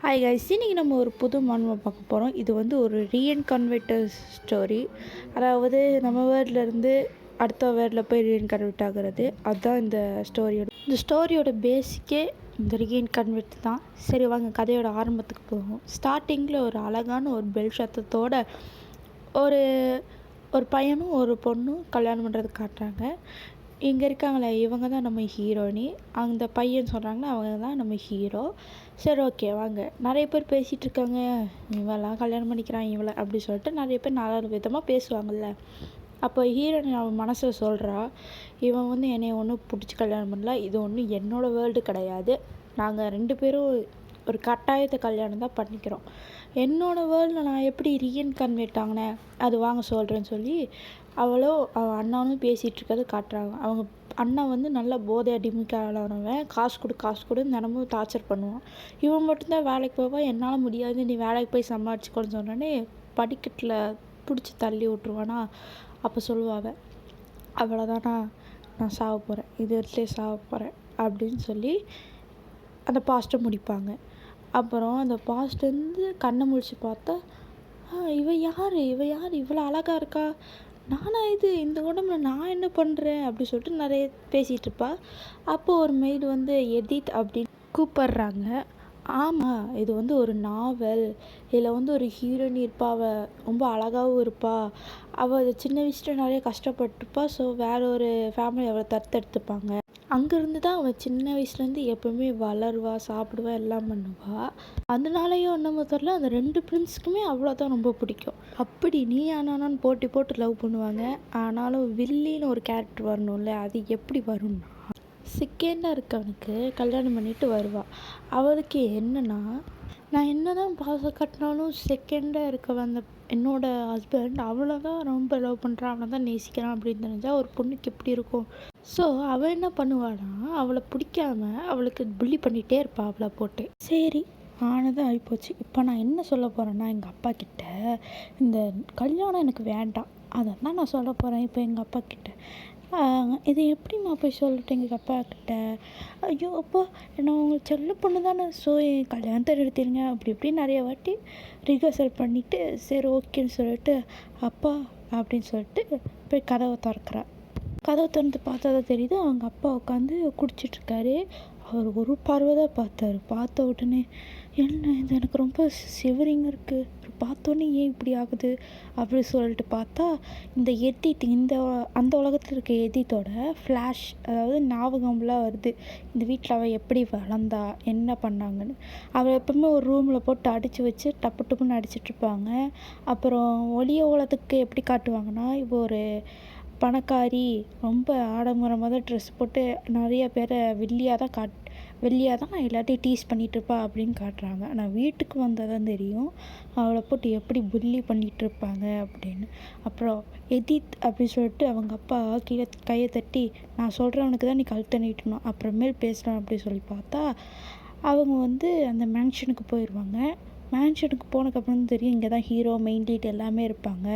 Hi guys, இன்றைக்கி நம்ம ஒரு புது மான்வை பார்க்க போகிறோம். இது வந்து ஒரு ரீஇன்கார்னேட்டர் ஸ்டோரி. அதாவது நம்ம வேர்ட்லேருந்து அடுத்த வேர்டில் போய் ரீஇன்கார்னேட் ஆகிறது. அதுதான் இந்த ஸ்டோரியோட பேசிக்கே இந்த ரீஇன்கார்னேட் தான். சரி வாங்க கதையோட ஆரம்பத்துக்கு போகும். ஸ்டார்டிங்கில் ஒரு அழகான ஒரு பெல் சத்தத்தோட ஒரு ஒரு பையனும் ஒரு பொண்ணும் கல்யாணம் பண்ணுறது காட்டுறாங்க. இங்கே இருக்காங்களே இவங்க தான் நம்ம ஹீரோயினி. அந்த பையன் சொல்கிறாங்கன்னா அவங்க தான் நம்ம ஹீரோ. சரி ஓகே வாங்க. நிறைய பேர் பேசிகிட்டு இருக்காங்க, இவெல்லாம் கல்யாணம் பண்ணிக்கிறான் இவளை அப்படி சொல்லிட்டு நிறைய பேர் நல்ல விதமாக பேசுவாங்கள்ல. அப்போ ஹீரோயினி அவன் மனசை சொல்கிறா, இவன் வந்து என்னை ஒன்றும் பிடிச்சி கல்யாணம் பண்ணல, இது ஒன்றும் என்னோடய வேர்ல்டு கிடையாது, நாங்கள் 2 பேரும் ஒரு கட்டாயத்தை கல்யாணம் தான் பண்ணிக்கிறோம், என்னோடய வேர்ல்டில் நான் எப்படி ரீஇன்கார்னேட் ஆகினேன் அது வாங்க சொல்கிறேன்னு சொல்லி அவன் அண்ணாவும் பேசிகிட்டு இருக்கிறது காட்டுறாங்க. அவங்க அண்ணா வந்து நல்லா போதை அடிமைக்கானவன். காசு கொடு தினமும் டார்ச்சர் பண்ணுவான். இவன் மட்டும்தான் வேலைக்கு போவான். என்னால் முடியாது, நீ வேலைக்கு போய் சம்பாதிச்சுக்கோன்னு சொன்னோடனே படிக்கட்டில் பிடிச்சி தள்ளி விட்ருவானா. அப்போ சொல்லுவாங்க, அவ்வளோதானா, நான் சாக போகிறேன், இது இடத்துலேயே சாக போகிறேன் அப்படின்னு சொல்லி அந்த பாஸ்ட்டை முடிப்பாங்க. அப்புறம் அந்த பாஸ்ட் வந்து கண்ணை முழிச்சு பார்த்தா, இவ யார் இவ்வளோ அழகாக இருக்கா, நானா இது இந்த உடம்புல நான் என்ன பண்ணுறேன் அப்படி சொல்லிட்டு நிறைய பேசிகிட்டு இருப்பா. அப்போது ஒரு மெய்டு வந்து எடித் அப்படின்னு கூப்பிட்றாங்க. ஆமாம், இது வந்து ஒரு நாவல், இதில் வந்து ஒரு ஹீரோயின் இருப்பா, அவள் ரொம்ப அழகாகவும் இருப்பா, அவள் சின்ன வயசில் நிறைய கஷ்டப்பட்டுருப்பா. ஸோ வேற ஒரு ஃபேமிலி அவளை தத்தெடுத்துப்பாங்க. அங்கேருந்து தான் அவள் சின்ன வயசுலேருந்து எப்போவுமே வளருவா, சாப்பிடுவா, எல்லாம் பண்ணுவாள். அதனாலேயோ என்னமோ தெரில, அந்த 2 பிரின்ஸுக்குமே அவ்வளோதான் ரொம்ப பிடிக்கும். அப்படி நீ ஆனானான்னு போட்டு லவ் பண்ணுவாங்க. ஆனாலும் வில்லின்னு ஒரு கேரக்டர் வரணும்ல, அது எப்படி வரும்னா, செகண்டாக இருக்கவனுக்கு கல்யாணம் பண்ணிட்டு வருவாள். அவளுக்கு என்னென்னா, நான் என்ன தான் பாசம் கட்டினாலும் செகண்டாக இருக்க வந்த என்னோடய ஹஸ்பண்ட் அவ்வளோதான் ரொம்ப லவ் பண்ணுறான், அவனை தான் நேசிக்கிறான் அப்படின்னு தெரிஞ்சால் ஒரு பொண்ணுக்கு எப்படி இருக்கும். ஸோ அவள் என்ன பண்ணுவானா, அவளை பிடிக்காம அவளுக்கு புள்ளி பண்ணிகிட்டே இருப்பாள் அவளை போட்டு. சரி ஆனதும் ஆகிப்போச்சு. இப்போ நான் என்ன சொல்ல போகிறேன்னா, எங்கள் அப்பா கிட்ட இந்த கல்யாணம் எனக்கு வேண்டாம் அதான் நான் சொல்ல போகிறேன். இப்போ எங்கள் அப்பா கிட்ட இது எப்படிம்மா போய் சொல்லிட்டு எங்கள் அப்பா கிட்ட, ஐயோ அப்பா நான் உங்கள் செல்ல பொண்ணு தானே, ஸோ என் கல்யாணத்தை எடுத்துருங்க அப்படி இப்படி நிறைய வாட்டி ரிஹர்சல் பண்ணிவிட்டு சரி ஓகேன்னு சொல்லிட்டு அப்பா அப்படின்னு சொல்லிட்டு போய் கதவை திறக்கிறேன். கதவை திறந்து பார்த்தா தான் தெரியுது அவங்க அப்பா உட்காந்து குடிச்சிட்ருக்காரு. அவர் ஒரு பார்வை தான் பார்த்தாரு. பார்த்த உடனே என்ன இது எனக்கு ரொம்ப சிவரிங் இருக்குது, பார்த்தோன்னே ஏன் இப்படி ஆகுது அப்படி சொல்லிட்டு பார்த்தா இந்த எதித் அந்த உலகத்தில் இருக்க எதித்தோட ஃப்ளாஷ், அதாவது ஞாபகம்லாம் வருது. இந்த வீட்டில் அவள் எப்படி வளர்ந்தா, என்ன பண்ணாங்கன்னு. அவள் எப்பவுமே ஒரு ரூமில் போட்டு அடித்து வச்சு டப்பு டப்புன்னு அடிச்சிட்ருப்பாங்க. அப்புறம் ஒளிய உலகத்துக்கு எப்படி காட்டுவாங்கன்னா, இப்போ ஒரு பணக்காரி ரொம்ப ஆடம்பரமாக தான் ட்ரெஸ் போட்டு நிறைய பேரை வெளியாக தான் எல்லாத்தையும் டீஸ் பண்ணிகிட்ருப்பா அப்படின்னு காட்டுறாங்க. ஆனால் வீட்டுக்கு வந்தால் தான் தெரியும் அவளை போட்டு எப்படி புல்லி பண்ணிகிட்ருப்பாங்க அப்படின்னு. அப்புறம் எதித் அப்படின்னு சொல்லிட்டு அவங்க அப்பா கீழே கையை தட்டி, நான் சொல்கிறவனுக்கு தான் நீ கழுத்தை நீட்டணும், அப்புறமேல் பேசலாம் அப்படி சொல்லி பார்த்தா அவங்க வந்து அந்த மேன்ஷனுக்கு போயிடுவாங்க. மேன்ஷனுக்கு போனதுக்கப்புறம் தெரியும் இங்கே தான் ஹீரோ மெயின் லீட் எல்லாமே இருப்பாங்க.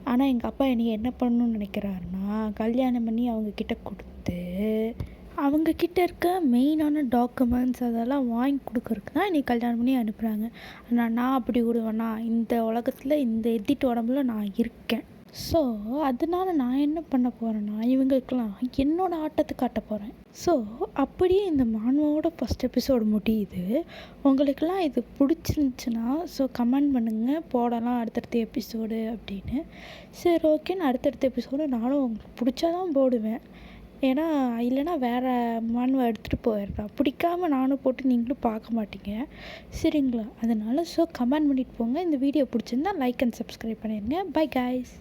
ஆனால் எங்கள் அப்பா என்னை என்ன பண்ணணும்னு நினைக்கிறாருன்னா, கல்யாணம் பண்ணி அவங்கக்கிட்ட கொடுத்து அவங்கக்கிட்ட இருக்க மெயினான டாக்குமெண்ட்ஸ் அதெல்லாம் வாங்கி கொடுக்குறதுக்கு தான் என்னை கல்யாணம் பண்ணி அனுப்புகிறாங்க. ஆனால் நான் அப்படி விடுவேன்னா, இந்த உலகத்தில் இந்த எதிட்டு உடம்புல நான் இருக்கேன். ஸோ அதனால நான் என்ன பண்ண போகிறேன்னா, இவங்களுக்கெல்லாம் என்னோடய ஆட்டத்தை காட்ட போகிறேன். ஸோ அப்படியே இந்த மான்வாவோட ஃபஸ்ட் எபிசோடு முடியுது. உங்களுக்கெல்லாம் இது பிடிச்சிருந்துச்சுன்னா ஸோ கமெண்ட் பண்ணுங்கள், போடலாம் அடுத்தடுத்த எபிசோடு அப்படின்னு. சரி ஓகேன்னு அடுத்தடுத்த எபிசோடு நானும் உங்களுக்கு பிடிச்சாதான் போடுவேன். ஏன்னா இல்லைனா வேறு மான்வை எடுத்துகிட்டு போயிடுறேன். பிடிக்காம நானும் போட்டு நீங்களும் பார்க்க மாட்டீங்க சரிங்களா. அதனால் ஸோ கமெண்ட் பண்ணிட்டு போங்க. இந்த வீடியோ பிடிச்சிருந்தா லைக் அண்ட் சப்ஸ்கிரைப் பண்ணிடுங்க. Bye guys.